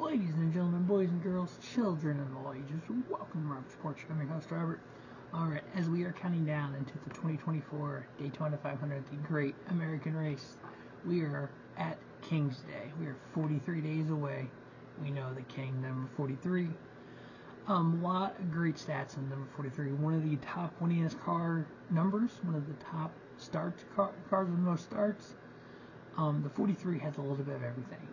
Ladies and gentlemen, boys and girls, children of all ages, welcome to Robert's Porch. I'm your host, Robert. Alright, as we are counting down into the 2024 Daytona 500, the Great American Race, we are at King's Day. We are 43 days away. We know the King, number 43. A lot of great stats on number 43. One of the top winningest car numbers, one of the top cars with most starts. The 43 has a little bit of everything.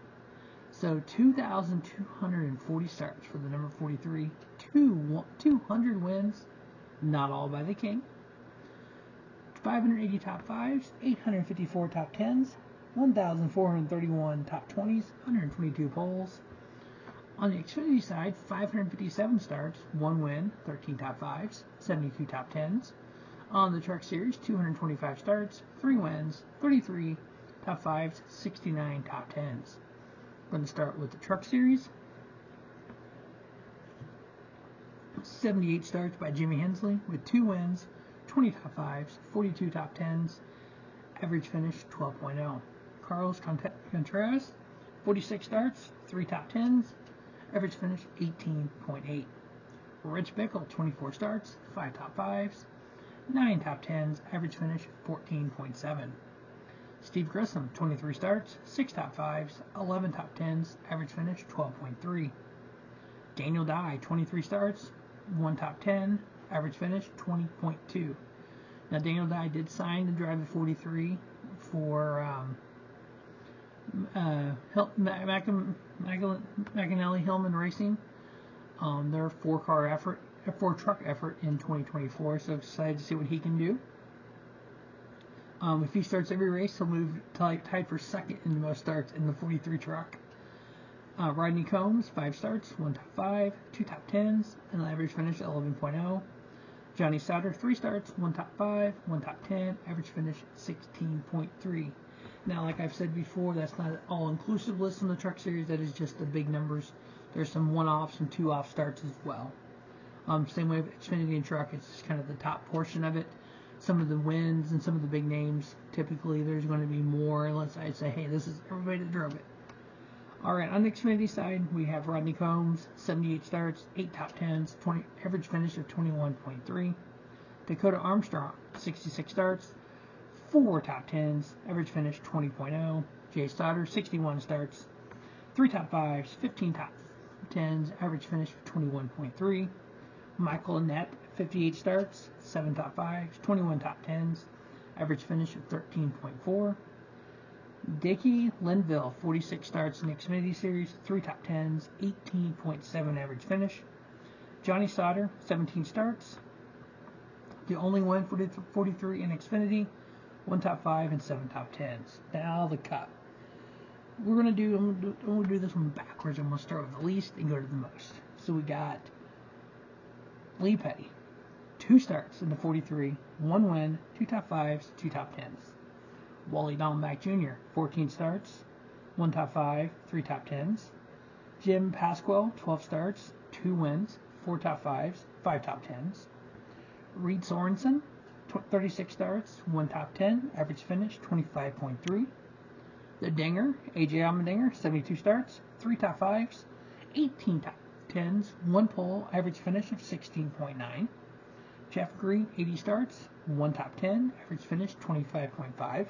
So 2,240 starts for the number 43, 200 wins, not all by the King, 580 top 5s, 854 top 10s, 1,431 top 20s, 122 poles. On the Xfinity side, 557 starts, 1 win, 13 top 5s, 72 top 10s. On the Truck Series, 225 starts, 3 wins, 33 top 5s, 69 top 10s. We're going to start with the Truck Series. 78 starts by Jimmy Hensley with 2 wins, 20 top 5s, 42 top 10s, average finish 12.0. Carlos Contreras, 46 starts, 3 top 10s, average finish 18.8. Rich Bickle, 24 starts, 5 top 5s, 9 top 10s, average finish 14.7. Steve Grissom, 23 starts, 6 top 5s, 11 top 10s, average finish 12.3. Daniel Dye, 23 starts, 1 top 10, average finish 20.2. Now Daniel Dye did sign to drive the 43 for McAnally Hillman Racing. Their 4-truck effort in 2024, so excited to see what he can do. If he starts every race, he'll move tied for second in the most starts in the 43 truck. Rodney Combs, 5 starts, 1 top 5, 2 top 10s, and an average finish 11.0. Johnny Sauter, 3 starts, 1 top 5, 1 top 10, average finish 16.3. Now, like I've said before, that's not an all-inclusive list in the Truck Series. That is just the big numbers. There's some one-offs and two-off starts as well. Same way with Xfinity and Truck, it's just kind of the top portion of it. Some of the wins and some of the big names, typically there's going to be more unless I say, hey, this is everybody that drove it. Alright, on the Xfinity side, we have Rodney Combs, 78 starts, 8 top 10s, average finish of 21.3. Dakota Armstrong, 66 starts, 4 top 10s, average finish 20.0. Jay Stoddard, 61 starts, 3 top 5s, 15 top 10s, average finish of 21.3. Michael Annett, 58 starts, 7 top 5s, 21 top 10s, average finish of 13.4. Dickie Linville, 46 starts in the Xfinity Series, 3 top 10s, 18.7 average finish. Johnny Sauter, 17 starts, the only one for the 43 in Xfinity, 1 top 5 and 7 top 10s. Now the Cup. I'm going to do this one backwards. I'm going to start with the least and go to the most. So we got Lee Petty, 2 starts in the 43, 1 win, 2 top 5s, 2 top 10s. Wally Dallenbach Jr., 14 starts, 1 top 5, 3 top 10s. Jim Pasquale, 12 starts, 2 wins, 4 top 5s, 5 top 10s. Reed Sorensen, 36 starts, 1 top 10, average finish 25.3. The Dinger, AJ Allmendinger, 72 starts, 3 top 5s, 18 top 10s, 1 pole, average finish of 16.9. Jeff Green, 80 starts, 1 top 10, average finish 25.5.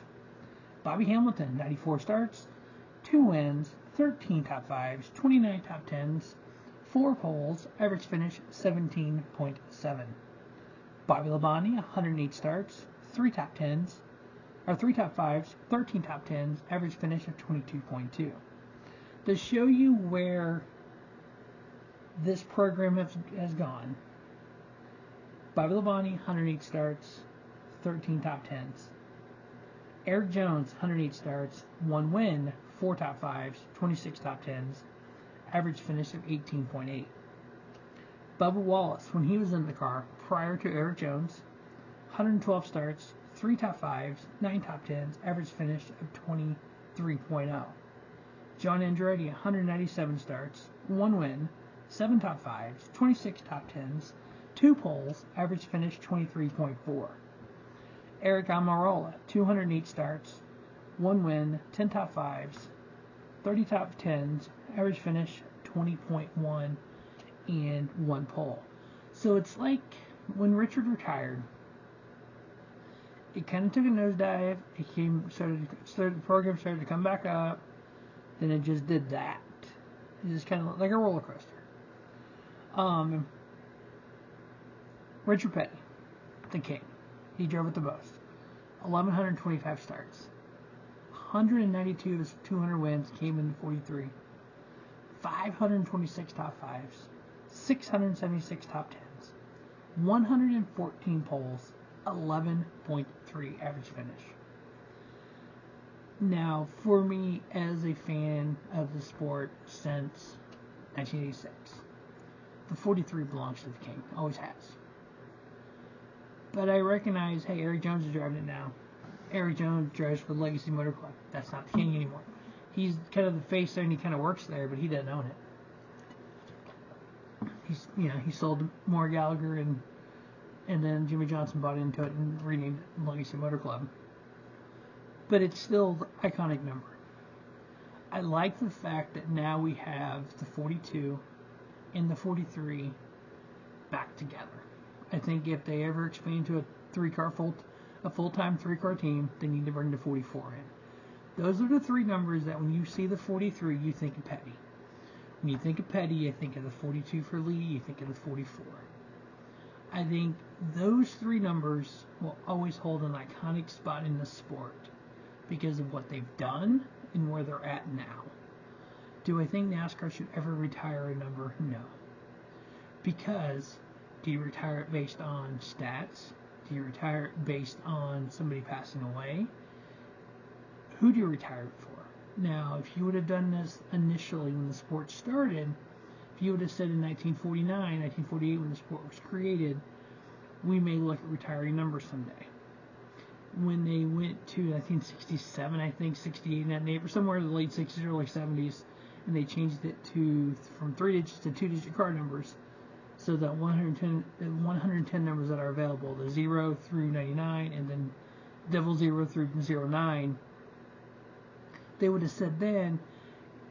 Bobby Hamilton, 94 starts, 2 wins, 13 top 5s, 29 top 10s, 4 poles, average finish 17.7. Bobby Labonte, 108 starts, 3 top 5s, 13 top 10s, average finish of 22.2. To show you where this program has gone, Bobby Labonte, 108 starts, 13 top 10s. Eric Jones, 108 starts, 1 win, 4 top 5s, 26 top 10s, average finish of 18.8. Bubba Wallace, when he was in the car prior to Eric Jones, 112 starts, 3 top 5s, 9 top 10s, average finish of 23.0. John Andretti, 197 starts, 1 win, 7 top 5s, 26 top 10s, 2 poles, average finish 23.4. Eric Almirola, 208 starts, 1 win, 10 top 5s, 30 top 10s, average finish 20.1 and 1 pole. So it's like when Richard retired, it kind of took a nosedive. The program started to come back up, then it just did that. It's just kind of like a roller coaster. Richard Petty, the king. He drove it the most. 1,125 starts. 192 of his 200 wins came in the 43. 526 top fives. 676 top tens. 114 poles. 11.3 average finish. Now, for me, as a fan of the sport since 1986, the 43 belongs to the king. Always has. But I recognize, hey, Eric Jones is driving it now. Eric Jones drives for the Legacy Motor Club. That's not the king anymore. He's kind of the face there and he kind of works there, but he doesn't own it. He sold more Gallagher and then Jimmy Johnson bought into it and renamed it Legacy Motor Club. But it's still the iconic number. I like the fact that now we have the 42 and the 43 back together. I think if they ever expand to a full-time 3-car team, they need to bring the 44 in. Those are the 3 numbers that when you see the 43, you think of Petty. When you think of Petty, you think of the 42 for Lee, you think of the 44. I think those 3 numbers will always hold an iconic spot in the sport because of what they've done and where they're at now. Do I think NASCAR should ever retire a number? No. Because do you retire it based on stats? Do you retire it based on somebody passing away? Who do you retire it for? Now, if you would have done this initially when the sport started, if you would have said in 1949, 1948 when the sport was created, we may look at retiring numbers someday. When they went to 1967, I think, 68 in that neighborhood, somewhere in the late 60s, early 70s, and they changed it from 3 digits to 2-digit car numbers. So that 110 numbers that are available, the 0 through 99, and then 00 through 09, they would have said then,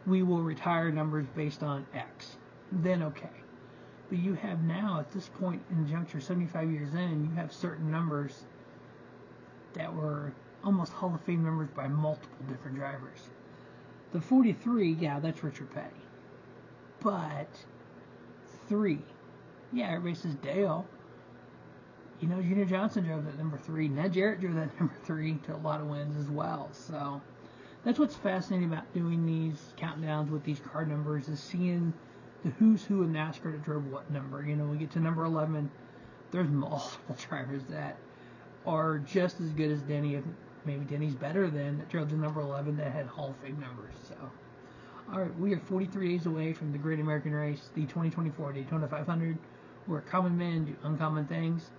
we will retire numbers based on X. Then okay. But you have now, at this point in the juncture, 75 years in, you have certain numbers that were almost Hall of Fame numbers by multiple different drivers. The 43, yeah, that's Richard Petty. But 3, yeah, everybody says Dale. Junior Johnson drove that number 3. Ned Jarrett drove that number 3 to a lot of wins as well. So that's what's fascinating about doing these countdowns with these car numbers is seeing the who's who in NASCAR that drove what number. We get to number 11. There's multiple drivers that are just as good as Denny, if maybe Denny's better than, that drove the number 11 that had Hall of Fame numbers. So, all right, we are 43 days away from the Great American Race, the 2024 Daytona 500, where common men do uncommon things.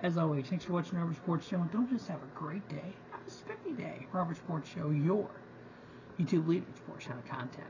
As always, thanks for watching Robert Sports Show, and don't just have a great day, have a spiffy day. Robert Sports Show, your YouTube leader in sports channel content.